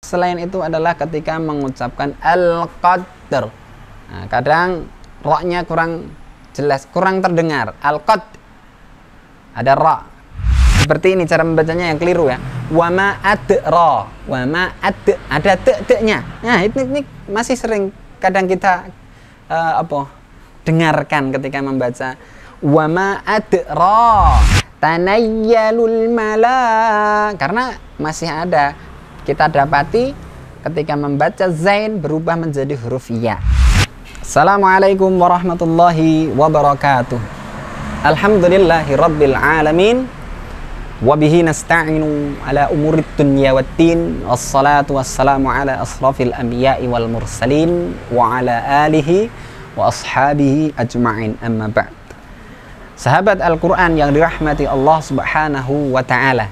Selain itu adalah ketika mengucapkan al-qadr. Nah, kadang ra-nya kurang jelas, kurang terdengar. Al-qad. Ada ra. Seperti ini cara membacanya yang keliru ya. Wa ma adra. Wa ma ad. Ada te-nya. Nah, ini masih sering kadang kita dengarkan ketika membaca wa ma adra. Tanayyalul mala. Karena masih ada kita dapati ketika membaca zain berubah menjadi huruf ya. Assalamualaikum warahmatullahi wabarakatuh. Alhamdulillahi rabbil alamin. Wabihi nasta'inu ala umurid dunya waddin. Wassalatu wassalamu ala asrafil anbiya'i wal mursalin. Wa ala alihi wa ashabihi ajma'in, amma ba'd. Sahabat Al-Quran yang dirahmati Allah subhanahu wa ta'ala,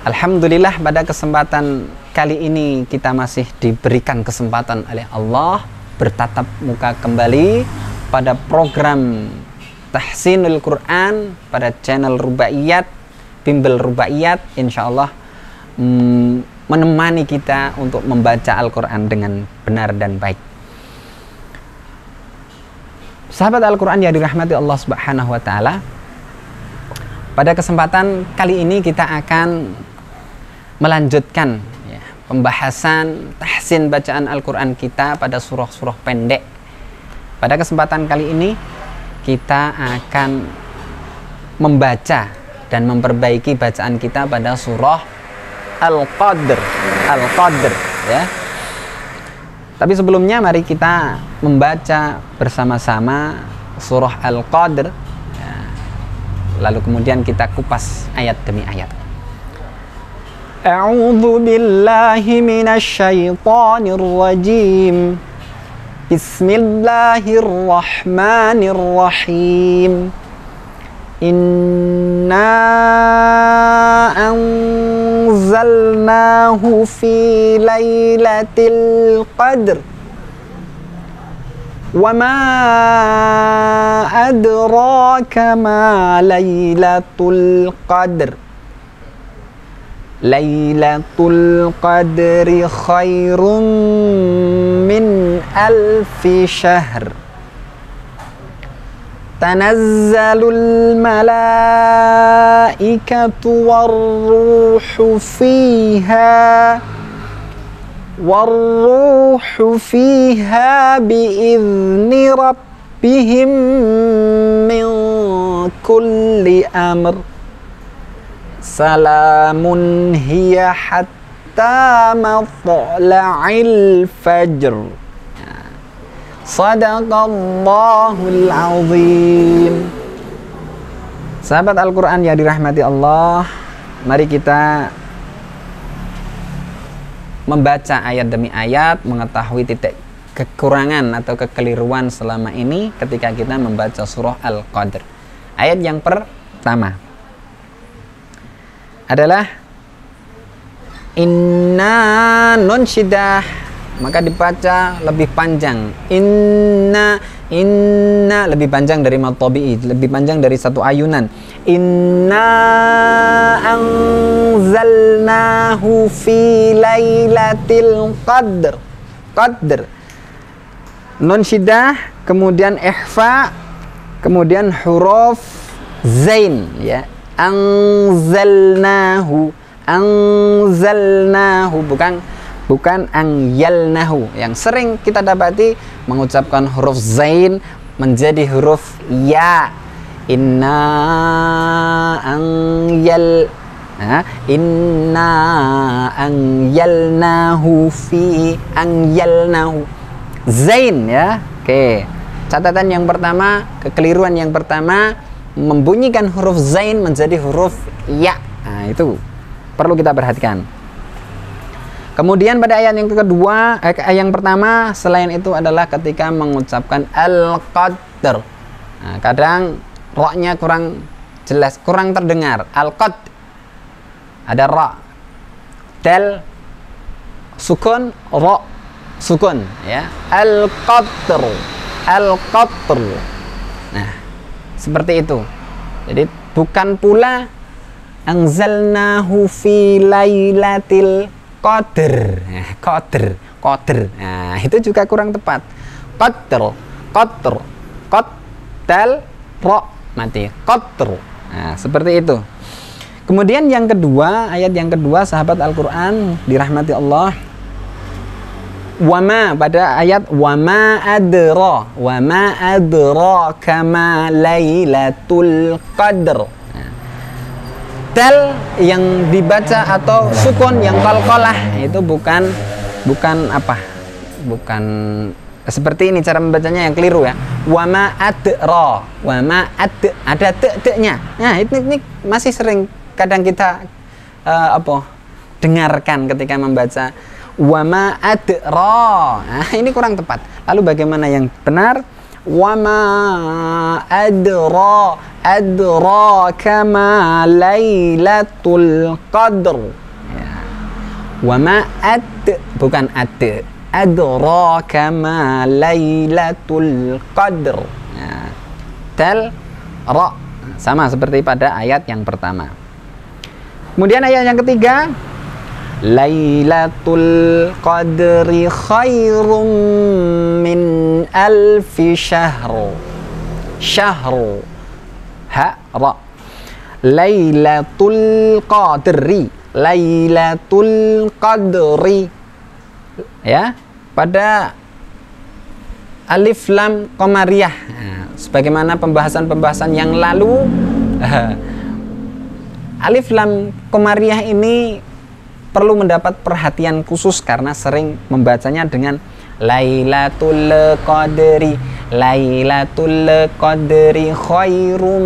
alhamdulillah pada kesempatan kali ini kita masih diberikan kesempatan oleh Allah bertatap muka kembali pada program Tahsinul Quran pada channel Rubaiyat, Bimbel Rubaiyat, insyaallah menemani kita untuk membaca Al-Quran dengan benar dan baik. Sahabat Al-Quran yang dirahmati Allah subhanahu wa ta'ala, pada kesempatan kali ini kita akan melanjutkan ya, pembahasan tahsin bacaan Al-Quran kita pada surah-surah pendek. Pada kesempatan kali ini kita akan membaca dan memperbaiki bacaan kita pada surah Al-Qadr. Al-Qadr ya. Tapi sebelumnya mari kita membaca bersama-sama surah Al-Qadr ya. Lalu kemudian kita kupas ayat demi ayat. A'udzu billahi minasy syaithanir rajim. Bismillahirrahmanirrahim. Inna anzalnahu fi lailatul qadr. Wa ma adraka ma lailatul qadr. Lailatul qadri khairum min alfi syahr. Tanazzalul malaikatu warruhu fiha biizni rabbihim min kulli amr. Salamun hiya hatta matla'il fajr. Sadaqallahul azim. Sahabat Al-Quran yang dirahmati Allah, mari kita membaca ayat demi ayat, mengetahui titik kekurangan atau kekeliruan selama ini ketika kita membaca surah Al-Qadr. Ayat yang pertama adalah inna nun syidah, maka dibaca lebih panjang. Inna lebih panjang dari mad tabi'i, lebih panjang dari satu ayunan. Inna anzalnahu fi lailatul qadr. Qadr. Nun syidah, kemudian ikhfa, kemudian huruf zain ya. Anzalnahu bukan angyalnahu, yang sering kita dapati mengucapkan huruf zain menjadi huruf ya. Inna angyalnahu fi angyalnahu zain ya. Oke, catatan yang pertama, kekeliruan yang pertama, membunyikan huruf zain menjadi huruf ya. Nah, itu perlu kita perhatikan. Kemudian pada ayat yang kedua, yang pertama selain itu adalah ketika mengucapkan al-qadr. Nah, kadang ra-nya kurang jelas, kurang terdengar. Al-qad. Ada ra. Dal sukun, ra sukun ya. Al-qadr. Al-qadr. Nah, seperti itu. Jadi bukan pula anzalnahu fi lailatil Qadir. Nah, qadir. Nah, itu juga kurang tepat. Qadr, qaddal, ra mati. Qadr. Nah, seperti itu. Kemudian yang kedua, ayat yang kedua sahabat Al-Qur'an dirahmati Allah. Wama pada ayat wama adraka ma lailatul qadr. Dal yang dibaca atau sukun yang qalqalah itu bukan apa? Bukan seperti ini cara membacanya yang keliru ya. Wama adra, ada te-nya. Nah, ini masih sering kadang kita dengarkan ketika membaca wama adra. Nah, ini kurang tepat. Lalu bagaimana yang benar? Wama adraka ma lailatul qadr. Ya. Wama bukan adraka ma lailatul qadr. Ya. Dal ra sama seperti pada ayat yang pertama. Kemudian ayat yang ketiga, Lailatul Qadri khairum min alfi syahr. Syahru ha ra. Lailatul Qadri, Lailatul Qadri. Ya, pada alif lam qamariyah. Nah, sebagaimana pembahasan-pembahasan yang lalu, alif lam qamariyah ini perlu mendapat perhatian khusus karena sering membacanya dengan Lailatul Qadri, Lailatul Qadri khairum.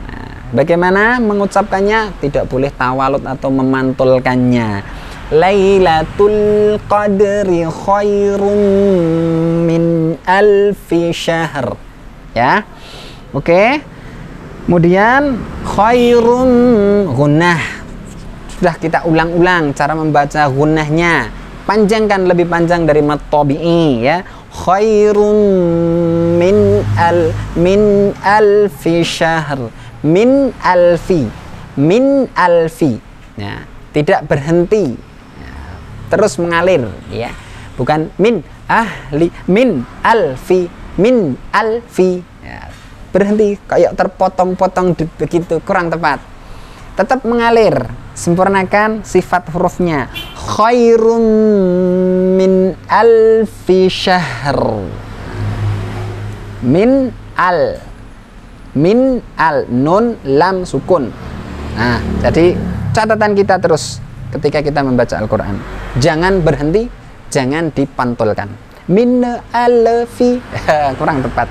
Nah, bagaimana mengucapkannya? Tidak boleh tawalud atau memantulkannya. Lailatul Qadri khairum min alfi syahr. Ya. Oke. Kemudian khairum gunnah. Sudah kita ulang-ulang cara membaca gunnahnya. Panjangkan, lebih panjang dari mat tabi'i ya. Khairum min alfi syahr. Min alfi. Ya, tidak berhenti. Ya, terus mengalir ya. Bukan min alfi. Ya, berhenti kayak terpotong-potong begitu, kurang tepat. Tetap mengalir, sempurnakan sifat hurufnya. Khairum min alfi syahr. Min al, nun lam sukun. Nah, jadi catatan kita terus ketika kita membaca Al-Quran, jangan berhenti, jangan dipantulkan. Min alfi kurang tepat.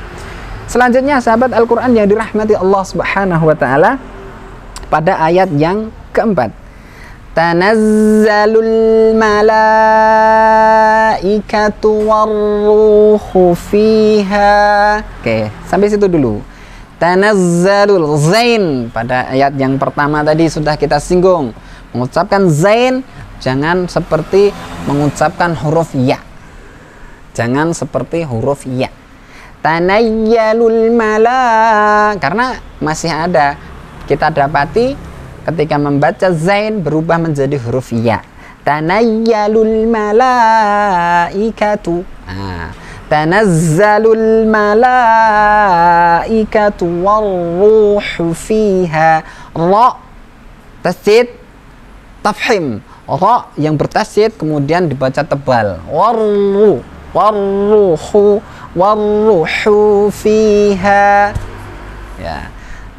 Selanjutnya sahabat Al-Quran yang dirahmati Allah Subhanahu wa ta'ala, pada ayat yang keempat, tanazzalul malaikatu warruhu fiha. Oke, sampai situ dulu. Tanazzalul zain pada ayat yang pertama tadi sudah kita singgung. Mengucapkan zain jangan seperti mengucapkan huruf ya. Jangan seperti huruf ya. Tanayyalul mala, karena masih ada kita dapati ketika membaca zain berubah menjadi huruf ya. Tanayyalul malaikatu. Nah, tanazzalul malaikatu warruhu fiha. Ra tasydid tafhim. Ra yang bertasydid kemudian dibaca tebal. Warruhu fiha. Ya.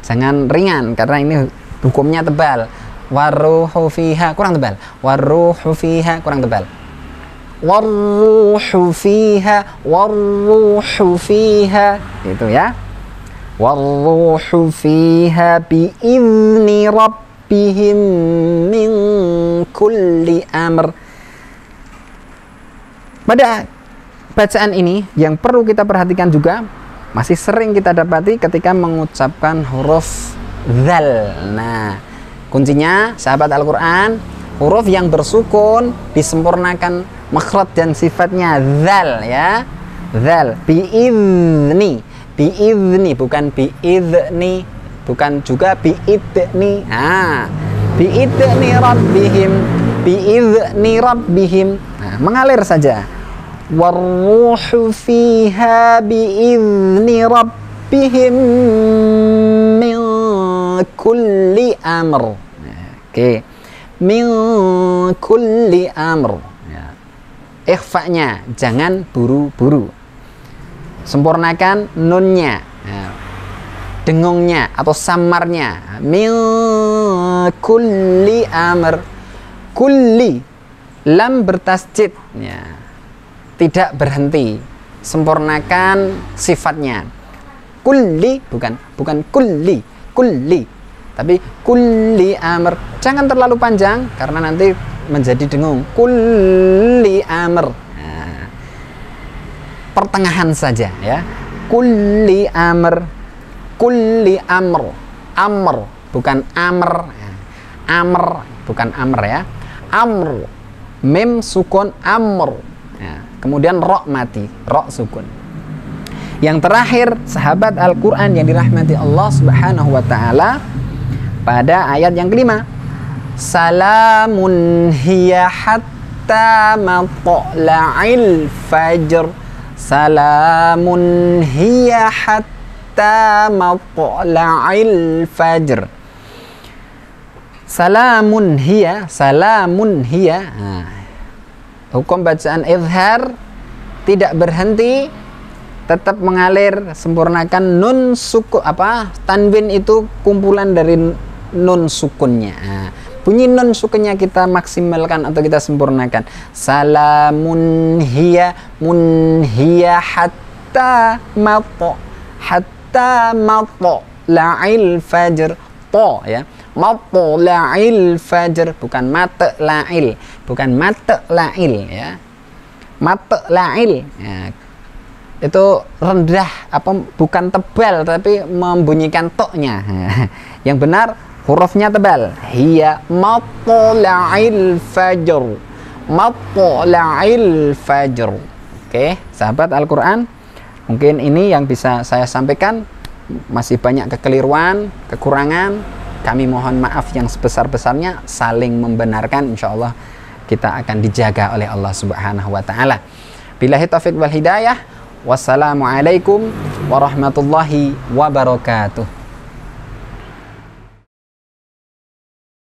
Jangan ringan karena ini hukumnya tebal. Warruhu fiha kurang tebal. Warruhu fiha kurang tebal. Warruhu fiha itu ya. Warruhu fiha biizni rabbihim min kulli amr. Pada bacaan ini yang perlu kita perhatikan juga, masih sering kita dapati ketika mengucapkan huruf dzal. Nah, kuncinya sahabat Al-Quran, huruf yang bersukun disempurnakan makhraj dan sifatnya dzal ya. Dzal biizni, bukan biizni, bukan juga biidni. Nah, biidni rabbihim, biizni rabbihim. Nah, mengalir saja. Warruhu fiha biizni rabbihim min kulli amr. Oke. Min kulli amr. Ya. Ikhfa-nya jangan buru-buru. Sempurnakan nunnya. Ya. Dengungnya atau samarnya. Min kulli amr. Kulli lam bertasjid, ya. Tidak berhenti. Sempurnakan sifatnya. Kulli bukan kulli, kulli. Tapi kulli amr. Jangan terlalu panjang karena nanti menjadi dengung. Kulli amr. Nah, pertengahan saja, ya. Kulli amr. Kulli amr. Amr bukan amr. Amr bukan amr, ya. Amr. Mim sukun amr. Ya. Kemudian ro mati, ro sukun. Yang terakhir, sahabat Al-Quran yang dirahmati Allah Subhanahu wa Ta'ala, pada ayat yang kelima, salamun hiya hatta matla'il fajr. Salamun hiya hatta matla'il fajr. Salamun hiya, salamun hiya. Nah, hukum bacaan izhar tidak berhenti, tetap mengalir, sempurnakan nun sukun, tanwin itu kumpulan dari nun sukunnya. Nah, bunyi nun sukunnya kita maksimalkan atau kita sempurnakan. Salamun hiya hatta la'il fajr. To, ya. Matla'il fajr, bukan matla'il, bukan matla'il, ya. Matla'il, ya. Itu rendah, bukan tebal tapi membunyikan toknya. Yang benar hurufnya tebal. Hiya matla'il fajr. Matla'il fajr. Oke, sahabat Al-Quran, mungkin ini yang bisa saya sampaikan. Masih banyak kekeliruan, kekurangan. Kami mohon maaf yang sebesar-besarnya, saling membenarkan. Insya Allah kita akan dijaga oleh Allah Subhanahu wa Ta'ala. Billahi taufiq wal hidayah. Wassalamualaikum warahmatullahi wabarakatuh.